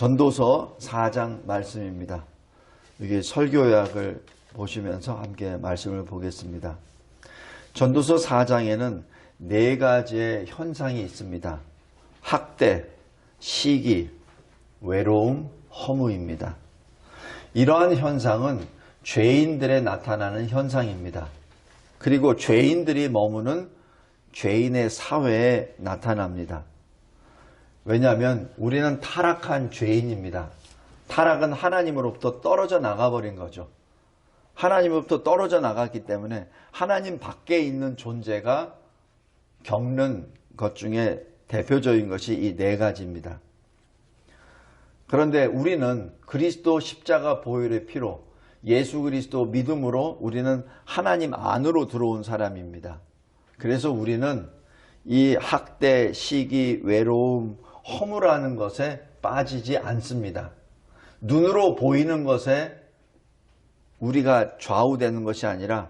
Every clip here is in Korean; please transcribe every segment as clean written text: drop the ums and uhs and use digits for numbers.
전도서 4장 말씀입니다. 여기 설교약을 보시면서 함께 말씀을 보겠습니다. 전도서 4장에는 네 가지의 현상이 있습니다. 학대, 시기, 외로움, 허무입니다. 이러한 현상은 죄인들에 나타나는 현상입니다. 그리고 죄인들이 머무는 죄인의 사회에 나타납니다. 왜냐하면 우리는 타락한 죄인입니다. 타락은 하나님으로부터 떨어져 나가버린 거죠. 하나님으로부터 떨어져 나갔기 때문에 하나님 밖에 있는 존재가 겪는 것 중에 대표적인 것이 이 네 가지입니다. 그런데 우리는 그리스도 십자가 보혈의 피로 예수 그리스도 믿음으로 우리는 하나님 안으로 들어온 사람입니다. 그래서 우리는 이 학대, 시기, 외로움, 허무라는 것에 빠지지 않습니다. 눈으로 보이는 것에 우리가 좌우되는 것이 아니라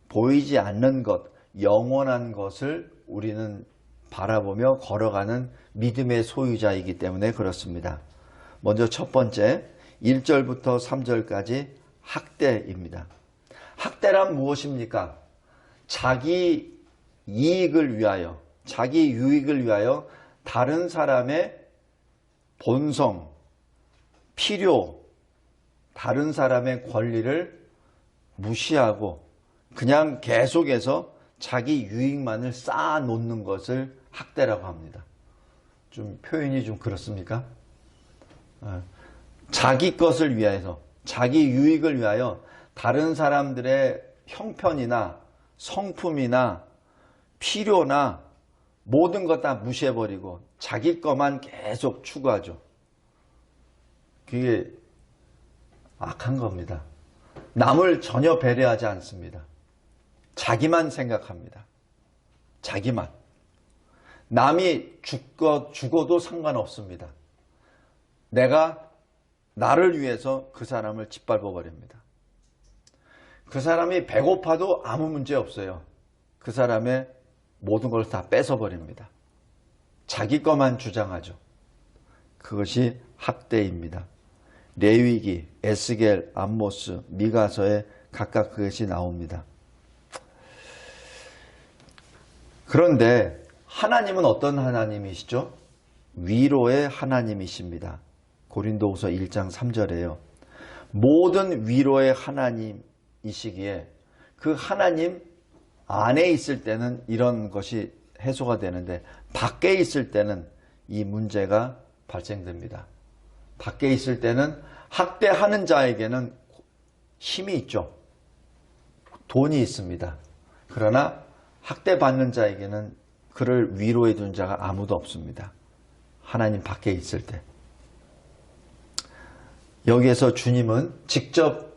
보이지 않는 것, 영원한 것을 우리는 바라보며 걸어가는 믿음의 소유자이기 때문에 그렇습니다. 먼저 첫 번째 1절부터 3절까지 학대입니다. 학대란 무엇입니까? 자기 이익을 위하여, 자기 유익을 위하여 다른 사람의 본성, 필요, 다른 사람의 권리를 무시하고 그냥 계속해서 자기 유익만을 쌓아놓는 것을 학대라고 합니다. 좀 표현이 좀 그렇습니까? 자기 것을 위해서, 자기 유익을 위하여 다른 사람들의 형편이나 성품이나 필요나 모든 것 다 무시해버리고 자기 것만 계속 추구하죠. 그게 악한 겁니다. 남을 전혀 배려하지 않습니다. 자기만 생각합니다. 자기만. 남이 죽어도 상관없습니다. 내가 나를 위해서 그 사람을 짓밟아 버립니다. 그 사람이 배고파도 아무 문제 없어요. 그 사람의 모든 걸 다 뺏어 버립니다. 자기 것만 주장하죠. 그것이 학대입니다. 레위기, 에스겔, 암모스, 미가서에 각각 그것이 나옵니다. 그런데 하나님은 어떤 하나님이시죠? 위로의 하나님이십니다. 고린도후서 1장 3절에요. 모든 위로의 하나님이시기에 그 하나님 안에 있을 때는 이런 것이 해소가 되는데 밖에 있을 때는 이 문제가 발생됩니다. 밖에 있을 때는 학대하는 자에게는 힘이 있죠. 돈이 있습니다. 그러나 학대받는 자에게는 그를 위로해 준 자가 아무도 없습니다. 하나님 밖에 있을 때. 여기에서 주님은 직접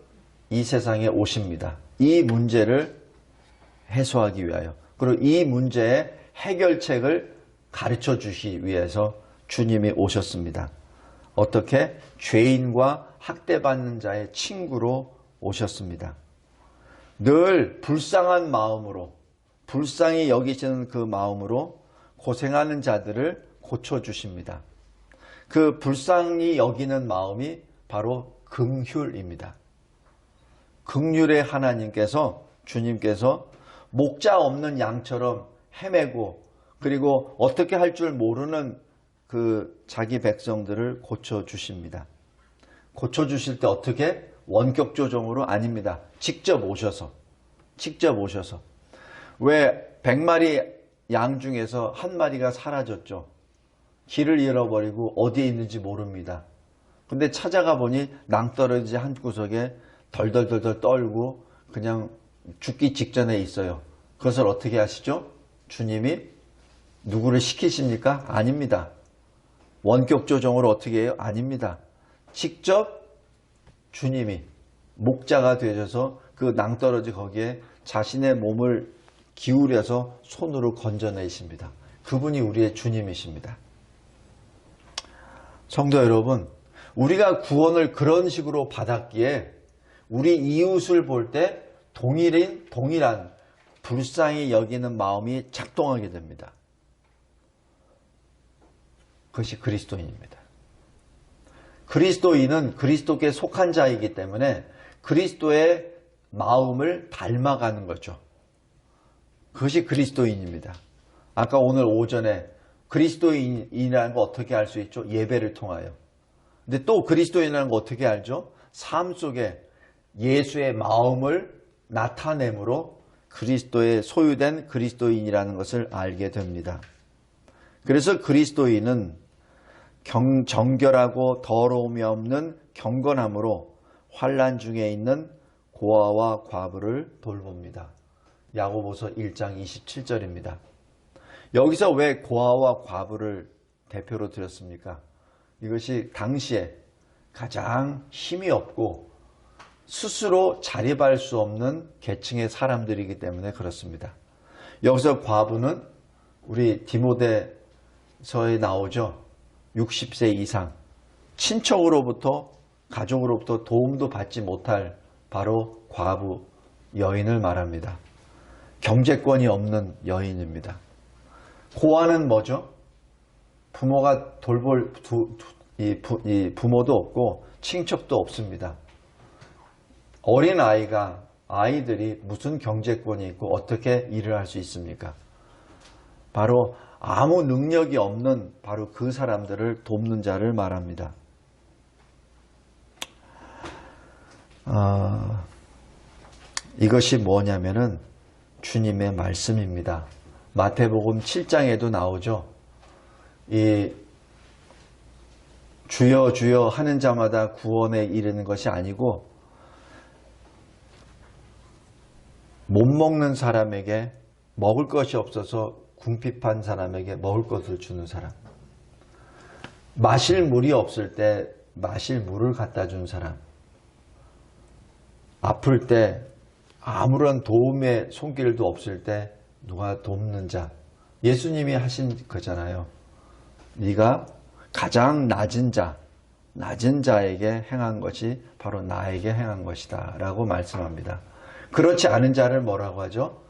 이 세상에 오십니다. 이 문제를 해소하기 위하여. 그리고 이 문제의 해결책을 가르쳐 주시기 위해서 주님이 오셨습니다. 어떻게? 죄인과 학대받는 자의 친구로 오셨습니다. 늘 불쌍한 마음으로, 불쌍히 여기시는 그 마음으로 고생하는 자들을 고쳐주십니다. 그 불쌍히 여기는 마음이 바로 긍휼입니다. 긍휼의 하나님께서, 주님께서 목자 없는 양처럼 헤매고 그리고 어떻게 할 줄 모르는 그 자기 백성들을 고쳐주십니다. 고쳐주실 때 어떻게? 원격 조정으로 아닙니다. 직접 오셔서. 왜 100마리 양 중에서 한 마리가 사라졌죠. 길을 잃어버리고 어디에 있는지 모릅니다. 근데 찾아가 보니 낭떠러지 한 구석에 덜덜덜덜 떨고 그냥 죽기 직전에 있어요. 그것을 어떻게 하시죠? 주님이 누구를 시키십니까? 아닙니다. 원격 조정으로 어떻게 해요? 아닙니다. 직접 주님이 목자가 되셔서 그 낭떠러지 거기에 자신의 몸을 기울여서 손으로 건져내십니다. 그분이 우리의 주님이십니다. 성도 여러분, 우리가 구원을 그런 식으로 받았기에 우리 이웃을 볼 때 동일한 불쌍히 여기는 마음이 작동하게 됩니다. 그것이 그리스도인입니다. 그리스도인은 그리스도께 속한 자이기 때문에 그리스도의 마음을 닮아가는 거죠. 그것이 그리스도인입니다. 아까 오늘 오전에 그리스도인이라는 거 어떻게 알 수 있죠? 예배를 통하여. 근데 또 그리스도인이라는 거 어떻게 알죠? 삶 속에 예수의 마음을 나타내므로 그리스도의 소유된 그리스도인이라는 것을 알게 됩니다. 그래서 그리스도인은 정결하고 더러움이 없는 경건함으로 환난 중에 있는 고아와 과부를 돌봅니다. 야고보서 1장 27절입니다. 여기서 왜 고아와 과부를 대표로 들었습니까? 이것이 당시에 가장 힘이 없고 스스로 자립할 수 없는 계층의 사람들이기 때문에 그렇습니다. 여기서 과부는 우리 디모데서에 나오죠. 60세 이상 친척으로부터 가족으로부터 도움도 받지 못할 바로 과부 여인을 말합니다. 경제권이 없는 여인입니다. 고아는 뭐죠? 부모가 돌볼 부모도 없고 친척도 없습니다. 어린 아이들이 무슨 경제권이 있고 어떻게 일을 할 수 있습니까? 바로 아무 능력이 없는 바로 그 사람들을 돕는 자를 말합니다. 이것이 뭐냐면은 주님의 말씀입니다. 마태복음 7장에도 나오죠. 이 주여 주여 하는 자마다 구원에 이르는 것이 아니고 못 먹는 사람에게 먹을 것이 없어서 궁핍한 사람에게 먹을 것을 주는 사람, 마실 물이 없을 때 마실 물을 갖다 준 사람, 아플 때 아무런 도움의 손길도 없을 때 누가 돕는 자, 예수님이 하신 거잖아요. 네가 가장 낮은 자에게 행한 것이 바로 나에게 행한 것이다 라고 말씀합니다. 그렇지 않은 자를 뭐라고 하죠?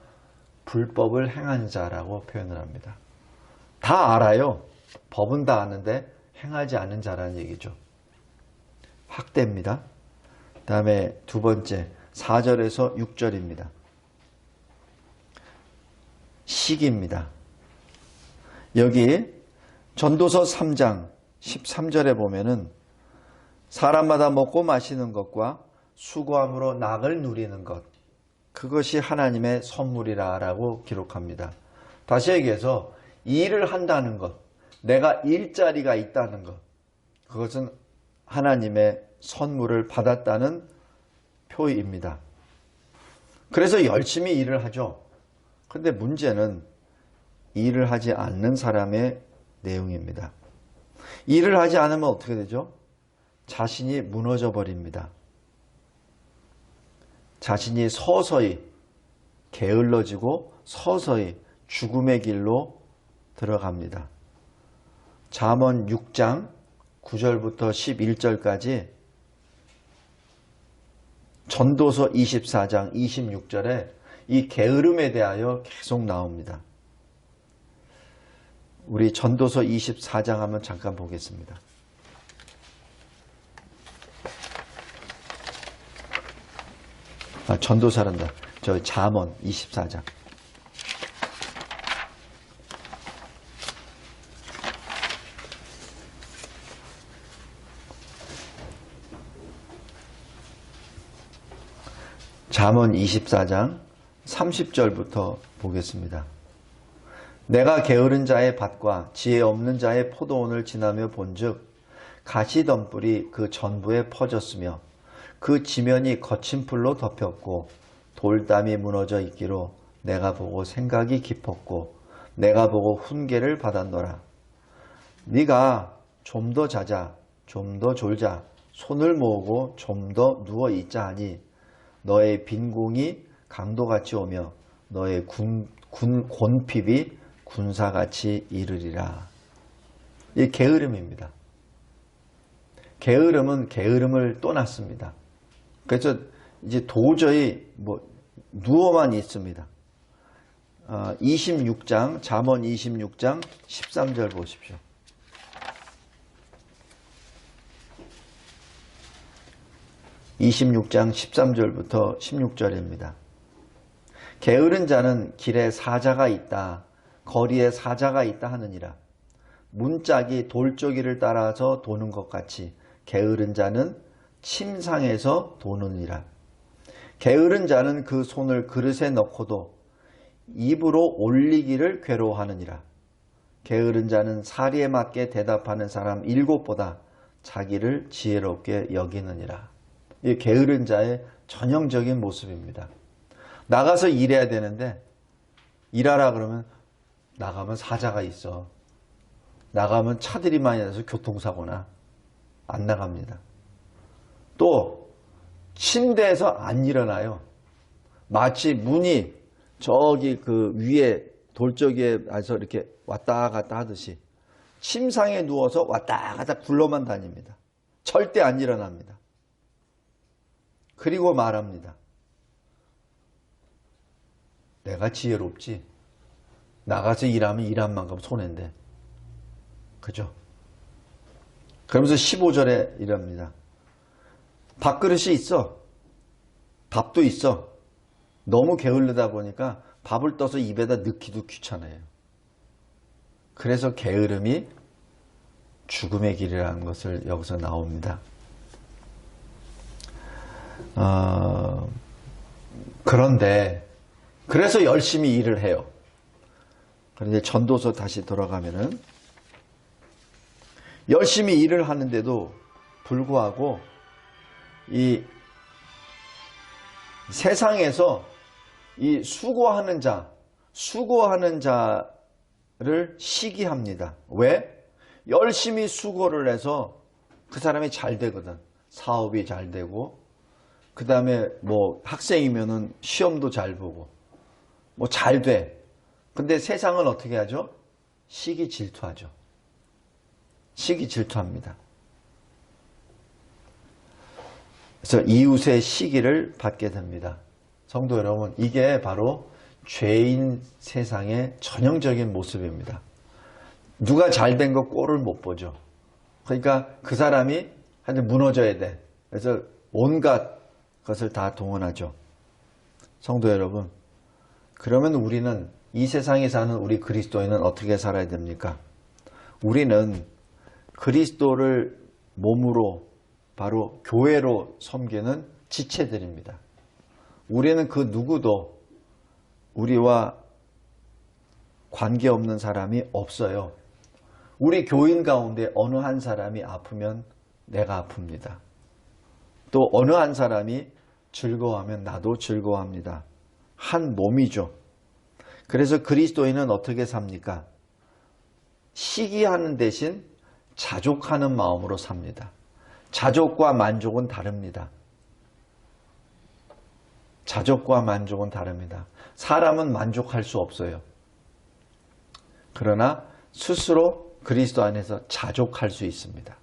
불법을 행한 자라고 표현을 합니다. 다 알아요. 법은 다 아는데 행하지 않은 자라는 얘기죠. 학대입니다. 그 다음에 두 번째 4절에서 6절입니다. 시기입니다. 여기 전도서 3장 13절에 보면은 사람마다 먹고 마시는 것과 수고함으로 낙을 누리는 것, 그것이 하나님의 선물이라 라고 기록합니다. 다시 얘기해서 일을 한다는 것, 내가 일자리가 있다는 것, 그것은 하나님의 선물을 받았다는 표입니다. 그래서 열심히 일을 하죠. 그런데 문제는 일을 하지 않는 사람의 내용입니다. 일을 하지 않으면 어떻게 되죠? 자신이 무너져 버립니다. 자신이 서서히 게을러지고 서서히 죽음의 길로 들어갑니다. 잠언 6장 9절부터 11절까지, 전도서 24장 26절에 이 게으름에 대하여 계속 나옵니다. 우리 전도서 24장 한번 잠깐 보겠습니다. 전도사란다. 저 잠언 24장. 잠언 24장 30절부터 보겠습니다. 내가 게으른 자의 밭과 지혜 없는 자의 포도원을 지나며 본즉 가시덤불이 그 전부에 퍼졌으며 그 지면이 거친 풀로 덮였고 돌담이 무너져 있기로 내가 보고 생각이 깊었고 내가 보고 훈계를 받았노라. 네가 좀 더 자자, 좀 더 졸자, 손을 모으고 좀 더 누워 있자 하니 너의 빈궁이 강도같이 오며 너의 곤핍이 군사같이 이르리라. 이 게으름입니다. 게으름은 게으름을 떠났습니다. 그래서 이제 도저히 누워만 있습니다. 26장, 잠언 26장 13절 보십시오. 26장 13절부터 16절입니다. 게으른 자는 길에 사자가 있다, 거리에 사자가 있다 하느니라. 문짝이 돌저기를 따라서 도는 것 같이 게으른 자는 침상에서 도느니라. 게으른 자는 그 손을 그릇에 넣고도 입으로 올리기를 괴로워하느니라. 게으른 자는 사리에 맞게 대답하는 사람 7보다 자기를 지혜롭게 여기느니라. 이 게으른 자의 전형적인 모습입니다. 나가서 일해야 되는데 일하라 그러면 나가면 사자가 있어. 나가면 차들이 많이 나서 교통사고나 안 나갑니다. 또 침대에서 안 일어나요. 마치 문이 저기 그 위에 돌저기에서 이렇게 왔다 갔다 하듯이 침상에 누워서 왔다 갔다 굴러만 다닙니다. 절대 안 일어납니다. 그리고 말합니다. 내가 지혜롭지. 나가서 일하면 일한 만큼 손해인데. 그죠? 그러면서 15절에 이럽니다. 밥그릇이 있어. 밥도 있어. 너무 게을르다 보니까 밥을 떠서 입에다 넣기도 귀찮아요. 그래서 게으름이 죽음의 길이라는 것을 여기서 나옵니다. 그런데 그래서 열심히 일을 해요. 그런데 전도서 다시 돌아가면은 열심히 일을 하는데도 불구하고 이 세상에서 이 수고하는 자를 시기합니다. 왜? 열심히 수고를 해서 그 사람이 잘 되거든. 사업이 잘 되고, 그 다음에 뭐 학생이면은 시험도 잘 보고, 뭐 잘 돼. 근데 세상은 어떻게 하죠? 시기 질투하죠. 시기 질투합니다. 그래서 이웃의 시기를 받게 됩니다. 성도 여러분, 이게 바로 죄인 세상의 전형적인 모습입니다. 누가 잘된 거 꼴을 못 보죠. 그러니까 그 사람이 하여튼 무너져야 돼. 그래서 온갖 것을 다 동원하죠. 성도 여러분, 그러면 우리는 이 세상에 사는 우리 그리스도인은 어떻게 살아야 됩니까? 우리는 그리스도를 몸으로 바로 교회로 섬기는 지체들입니다. 우리는 그 누구도 우리와 관계없는 사람이 없어요. 우리 교인 가운데 어느 한 사람이 아프면 내가 아픕니다. 또 어느 한 사람이 즐거워하면 나도 즐거워합니다. 한 몸이죠. 그래서 그리스도인은 어떻게 삽니까? 시기하는 대신 자족하는 마음으로 삽니다. 자족과 만족은 다릅니다. 자족과 만족은 다릅니다. 사람은 만족할 수 없어요. 그러나 스스로 그리스도 안에서 자족할 수 있습니다.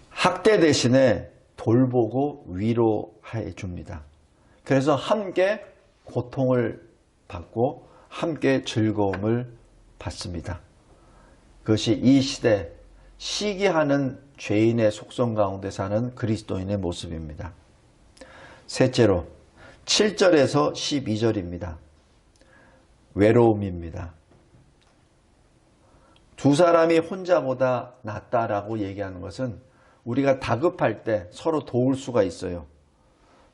학대 대신에 돌보고 위로해 줍니다. 그래서 함께 고통을 받고 함께 즐거움을 받습니다. 그것이 이 시대 시기하는 죄인의 속성 가운데 사는 그리스도인의 모습입니다. 셋째로 7절에서 12절입니다. 외로움입니다. 두 사람이 혼자보다 낫다라고 얘기하는 것은 우리가 다급할 때 서로 도울 수가 있어요.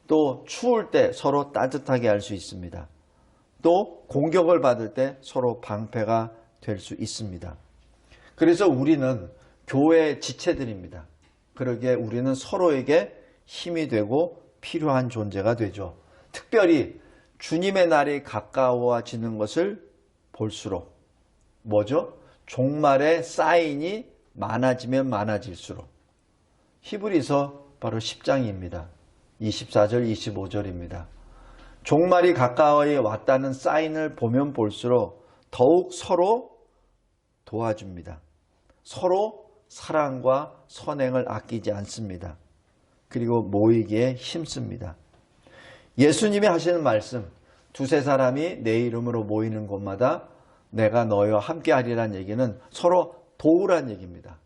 또 추울 때 서로 따뜻하게 할 수 있습니다. 또 공격을 받을 때 서로 방패가 될 수 있습니다. 그래서 우리는 교회의 지체들입니다. 그러기에 우리는 서로에게 힘이 되고 필요한 존재가 되죠. 특별히 주님의 날이 가까워지는 것을 볼수록 뭐죠? 종말의 사인이 많아지면 많아질수록 히브리서 바로 10장입니다. 24절 25절입니다. 종말이 가까이 왔다는 사인을 보면 볼수록 더욱 서로 도와줍니다. 서로 사랑과 선행을 아끼지 않습니다. 그리고 모이기에 힘씁니다. 예수님이 하시는 말씀, 두세 사람이 내 이름으로 모이는 곳마다 내가 너희와 함께 하리란 얘기는 서로 도우란 얘기입니다.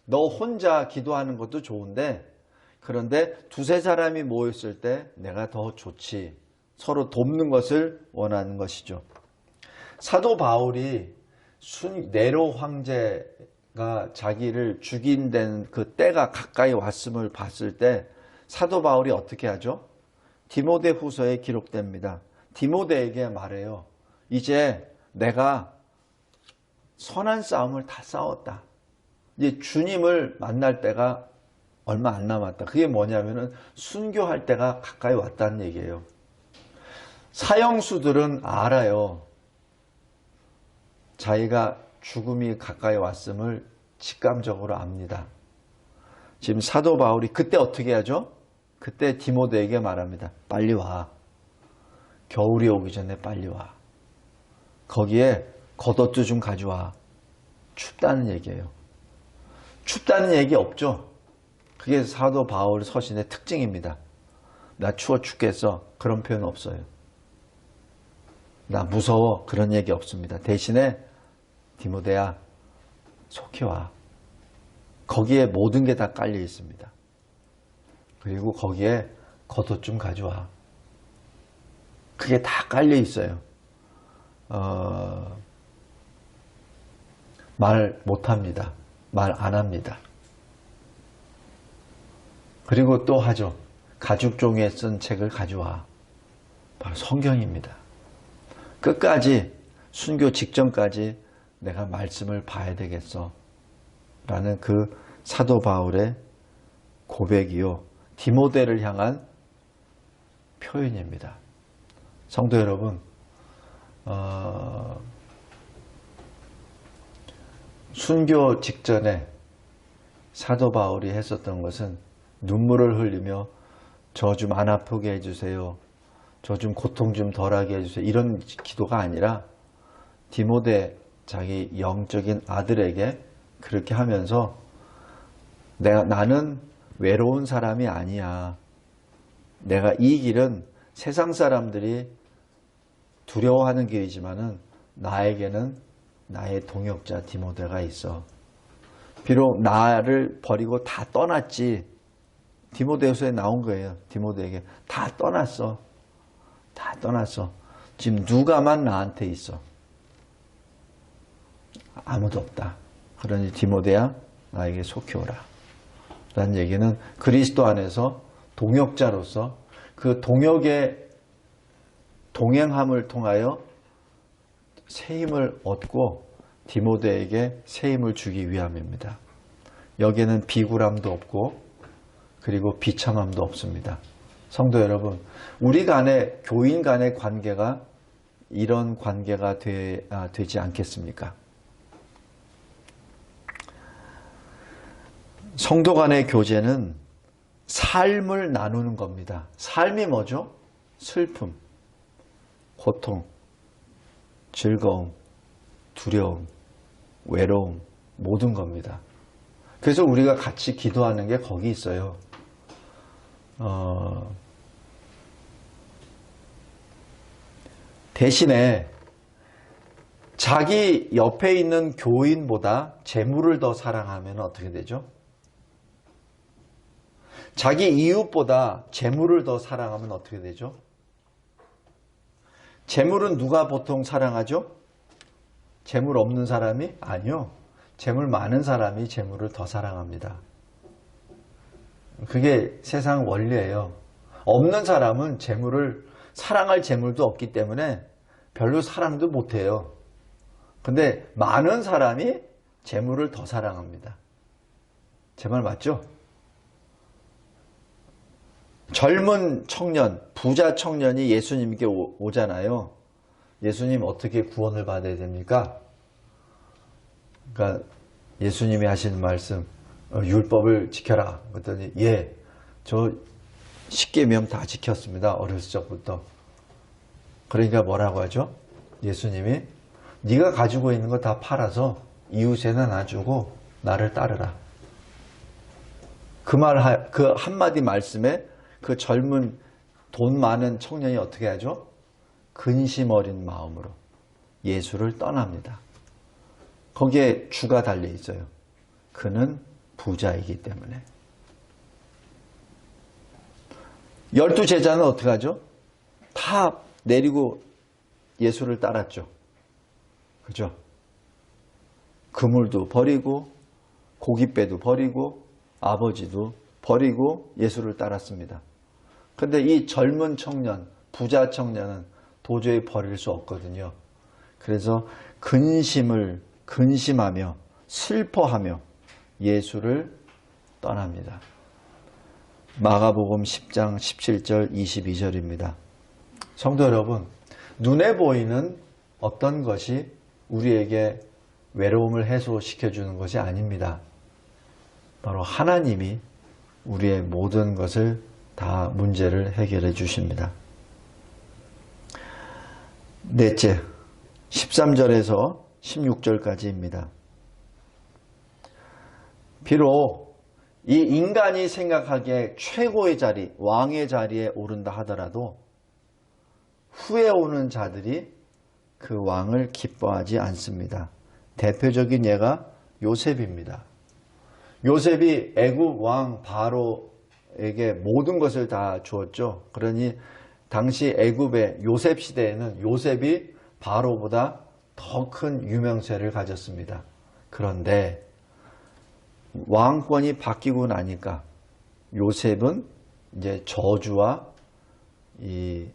너 혼자 기도하는 것도 좋은데 그런데 두세 사람이 모였을 때 내가 더 좋지. 서로 돕는 것을 원하는 것이죠. 사도 바울이 네로 황제가 자기를 죽인 데는 그 때가 가까이 왔음을 봤을 때 사도 바울이 어떻게 하죠? 디모데 후서에 기록됩니다. 디모데에게 말해요. 이제 내가 선한 싸움을 다 싸웠다. 이제 주님을 만날 때가 얼마 안 남았다. 그게 뭐냐면은 순교할 때가 가까이 왔다는 얘기예요. 사형수들은 알아요. 자기가 죽음이 가까이 왔음을 직감적으로 압니다. 지금 사도 바울이 그때 어떻게 하죠? 그때 디모데에게 말합니다. 빨리 와. 겨울이 오기 전에 빨리 와. 거기에 겉옷도 좀 가져와. 춥다는 얘기예요. 춥다는 얘기 없죠? 그게 사도 바울 서신의 특징입니다. 나 추워 죽겠어. 그런 표현 없어요. 나 무서워. 그런 얘기 없습니다. 대신에 디모데야, 속히 와. 거기에 모든 게 다 깔려 있습니다. 그리고 거기에 겉옷 좀 가져와. 그게 다 깔려 있어요. 말 못합니다. 말 안 합니다. 그리고 또 하죠. 가죽 종이에 쓴 책을 가져와. 바로 성경입니다. 끝까지 순교 직전까지 내가 말씀을 봐야 되겠어. 라는 그 사도 바울의 고백이요. 디모데를 향한 표현입니다. 성도 여러분, 순교 직전에 사도 바울이 했었던 것은 눈물을 흘리며 저 좀 안 아프게 해주세요. 저 좀 고통 좀 덜하게 해주세요. 이런 기도가 아니라 디모데 자기 영적인 아들에게 그렇게 하면서 나는 외로운 사람이 아니야. 내가 이 길은 세상 사람들이 두려워하는 길이지만은 나에게는 나의 동역자 디모데가 있어. 비록 나를 버리고 다 떠났지. 디모데후서에 나온 거예요. 디모데에게 다 떠났어. 다 떠났어. 지금 누가만 나한테 있어. 아무도 없다. 그러니 디모데야 나에게 속히 오라. 라는 얘기는 그리스도 안에서 동역자로서 그 동역의 동행함을 통하여 새 힘을 얻고 디모데에게 새 힘을 주기 위함입니다. 여기에는 비굴함도 없고 그리고 비참함도 없습니다. 성도 여러분, 우리 간의 교인 간의 관계가 이런 관계가 되지 않겠습니까? 성도 간의 교제는 삶을 나누는 겁니다. 삶이 뭐죠? 슬픔, 고통, 즐거움, 두려움, 외로움, 모든 겁니다. 그래서 우리가 같이 기도하는 게 거기 있어요. 대신에 자기 옆에 있는 교인보다 재물을 더 사랑하면 어떻게 되죠? 자기 이웃보다 재물을 더 사랑하면 어떻게 되죠? 재물은 누가 보통 사랑하죠? 재물 없는 사람이? 아니요. 재물 많은 사람이 재물을 더 사랑합니다. 그게 세상 원리예요. 없는 사람은 재물을 사랑할 재물도 없기 때문에 별로 사랑도 못해요. 근데 많은 사람이 재물을 더 사랑합니다. 제 말 맞죠? 젊은 청년, 부자 청년이 예수님께 오잖아요. 예수님 어떻게 구원을 받아야 됩니까? 그러니까 예수님이 하신 말씀, 율법을 지켜라. 그랬더니 예, 저 10계명 다 지켰습니다. 어렸을 적부터. 그러니까 뭐라고 하죠? 예수님이 네가 가지고 있는 거 다 팔아서 이웃에나 놔주고 나를 따르라. 그 한마디 말씀에 그 젊은 돈 많은 청년이 어떻게 하죠? 근심 어린 마음으로 예수를 떠납니다. 거기에 주가 달려 있어요. 그는 부자이기 때문에. 12 제자는 어떻게 하죠? 다 내리고 예수를 따랐죠. 그죠? 그물도 버리고 고깃배도 버리고 아버지도 버리고 예수를 따랐습니다. 그런데 이 젊은 청년, 부자 청년은 도저히 버릴 수 없거든요. 그래서 근심하며 슬퍼하며 예수를 떠납니다. 마가복음 10장 17절 22절입니다. 성도 여러분, 눈에 보이는 어떤 것이 우리에게 외로움을 해소시켜주는 것이 아닙니다. 바로 하나님이 우리의 모든 것을 다 문제를 해결해 주십니다. 넷째, 13절에서 16절까지입니다. 비록 이 인간이 생각하기에 최고의 자리, 왕의 자리에 오른다 하더라도 후에 오는 자들이 그 왕을 기뻐하지 않습니다. 대표적인 예가 요셉입니다. 요셉이 애굽 왕 바로에게 모든 것을 다 주었죠. 그러니 당시 애굽의 요셉 시대에는 요셉이 바로보다 더 큰 유명세를 가졌습니다. 그런데 왕권이 바뀌고 나니까 요셉은 이제 저주와 이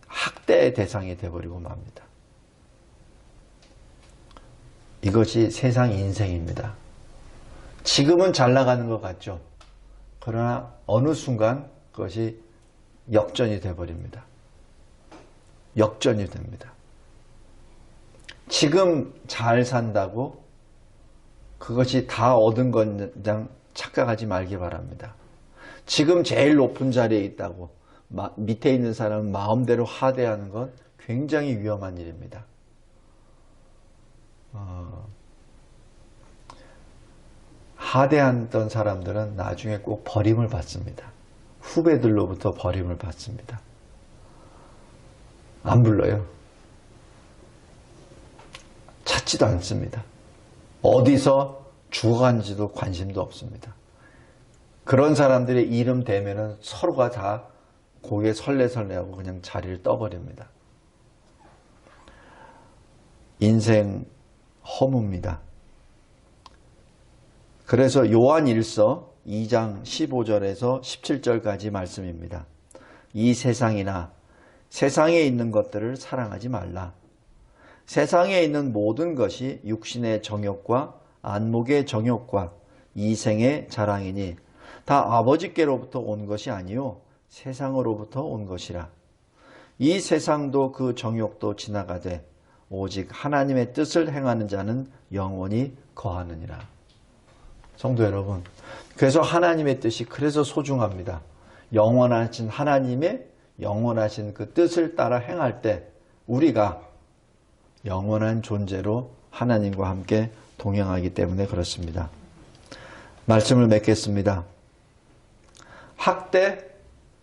학대의 대상이 되어버리고 맙니다. 이것이 세상 인생입니다. 지금은 잘 나가는 것 같죠. 그러나 어느 순간 그것이 역전이 되어버립니다. 역전이 됩니다. 지금 잘 산다고 그것이 다 얻은 것장 착각하지 말기 바랍니다. 지금 제일 높은 자리에 있다고 밑에 있는 사람은 마음대로 하대하는 건 굉장히 위험한 일입니다. 하대했던 사람들은 나중에 꼭 버림을 받습니다. 후배들로부터 버림을 받습니다. 안 불러요. 찾지도 않습니다. 어디서 죽어간지도 관심도 없습니다. 그런 사람들의 이름 대면은 서로가 다 고개 설레설레하고 그냥 자리를 떠버립니다. 인생 허무입니다. 그래서 요한 1서 2장 15절에서 17절까지 말씀입니다. 이 세상이나 세상에 있는 것들을 사랑하지 말라. 세상에 있는 모든 것이 육신의 정욕과 안목의 정욕과 이생의 자랑이니 다 아버지께로부터 온 것이 아니요 세상으로부터 온 것이라. 이 세상도 그 정욕도 지나가되 오직 하나님의 뜻을 행하는 자는 영원히 거하느니라. 성도 여러분, 그래서 하나님의 뜻이 그래서 소중합니다. 영원하신 하나님의 영원하신 그 뜻을 따라 행할 때 우리가 영원한 존재로 하나님과 함께 동행하기 때문에 그렇습니다. 말씀을 맺겠습니다. 학대,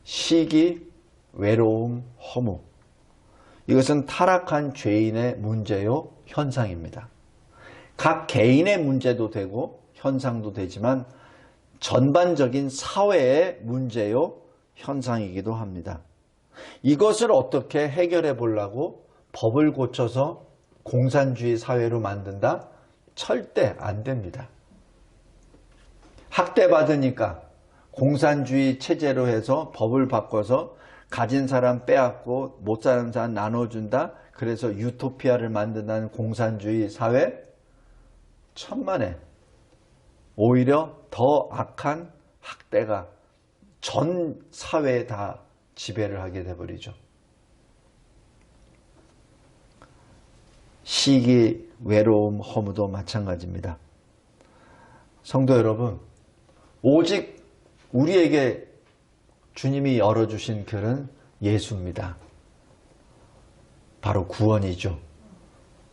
시기, 외로움, 허무. 이것은 타락한 죄인의 문제요, 현상입니다. 각 개인의 문제도 되고 현상도 되지만 전반적인 사회의 문제요, 현상이기도 합니다. 이것을 어떻게 해결해 보려고 법을 고쳐서 공산주의 사회로 만든다? 절대 안 됩니다. 학대받으니까 공산주의 체제로 해서 법을 바꿔서 가진 사람 빼앗고 못 사는 사람 나눠준다? 그래서 유토피아를 만든다는 공산주의 사회? 천만에 오히려 더 악한 학대가 전 사회에 다 지배를 하게 돼버리죠. 시기, 외로움, 허무도 마찬가지입니다. 성도 여러분, 오직 우리에게 주님이 열어주신 길은 예수입니다. 바로 구원이죠.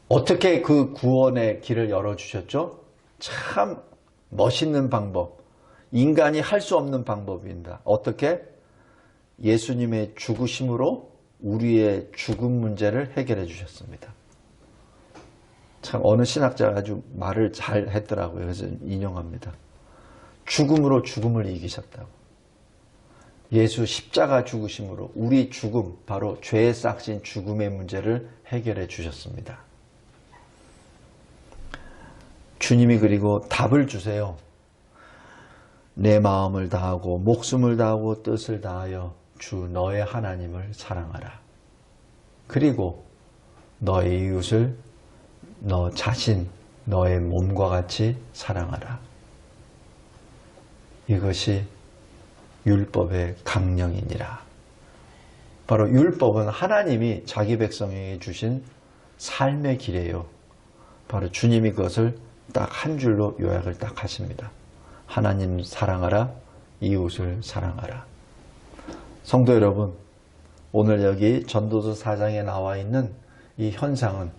어떻게 그 구원의 길을 열어주셨죠? 참 멋있는 방법, 인간이 할 수 없는 방법입니다. 어떻게? 예수님의 죽으심으로 우리의 죽음 문제를 해결해 주셨습니다. 참 어느 신학자가 아주 말을 잘 했더라고요. 그래서 인용합니다. 죽음으로 죽음을 이기셨다고. 예수 십자가 죽으심으로 우리 죽음, 바로 죄에 싹신 죽음의 문제를 해결해 주셨습니다. 주님이 그리고 답을 주세요. 내 마음을 다하고 목숨을 다하고 뜻을 다하여 주 너의 하나님을 사랑하라. 그리고 너의 이웃을 너 자신, 너의 몸과 같이 사랑하라. 이것이 율법의 강령이니라. 바로 율법은 하나님이 자기 백성에게 주신 삶의 길이에요. 바로 주님이 그것을 딱 한 줄로 요약을 딱 하십니다. 하나님 사랑하라, 이웃을 사랑하라. 성도 여러분, 오늘 여기 전도서 4장에 나와 있는 이 현상은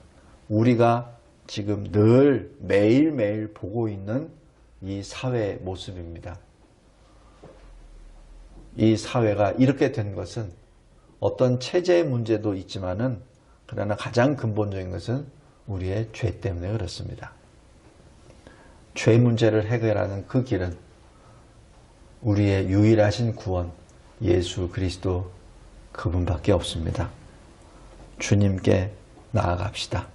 우리가 지금 늘 매일매일 보고 있는 이 사회의 모습입니다. 이 사회가 이렇게 된 것은 어떤 체제의 문제도 있지만은 그러나 가장 근본적인 것은 우리의 죄 때문에 그렇습니다. 죄 문제를 해결하는 그 길은 우리의 유일하신 구원 예수 그리스도 그분밖에 없습니다. 주님께 나아갑시다.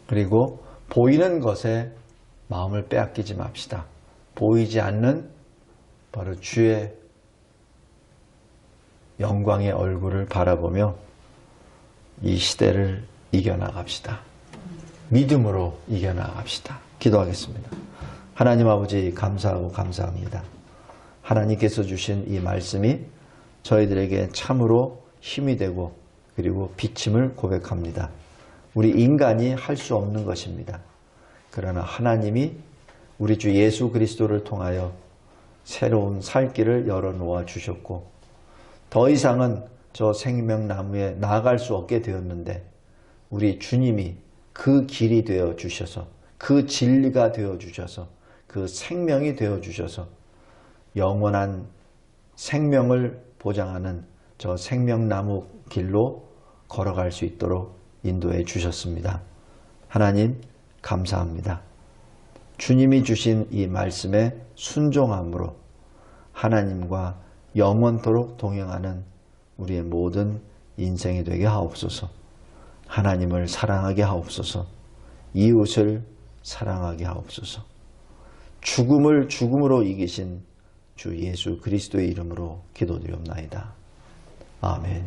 그리고 보이는 것에 마음을 빼앗기지 맙시다. 보이지 않는 바로 주의 영광의 얼굴을 바라보며 이 시대를 이겨나갑시다. 믿음으로 이겨나갑시다. 기도하겠습니다. 하나님 아버지 감사하고 감사합니다. 하나님께서 주신 이 말씀이 저희들에게 참으로 힘이 되고 그리고 비침을 고백합니다. 우리 인간이 할 수 없는 것입니다. 그러나 하나님이 우리 주 예수 그리스도를 통하여 새로운 살 길을 열어놓아 주셨고 더 이상은 저 생명나무에 나아갈 수 없게 되었는데 우리 주님이 그 길이 되어 주셔서 그 진리가 되어 주셔서 그 생명이 되어 주셔서 영원한 생명을 보장하는 저 생명나무 길로 걸어갈 수 있도록 인도해 주셨습니다. 하나님 감사합니다. 주님이 주신 이 말씀에 순종함으로 하나님과 영원토록 동행하는 우리의 모든 인생이 되게 하옵소서. 하나님을 사랑하게 하옵소서. 이웃을 사랑하게 하옵소서. 죽음을 죽음으로 이기신 주 예수 그리스도의 이름으로 기도드리옵나이다. 아멘.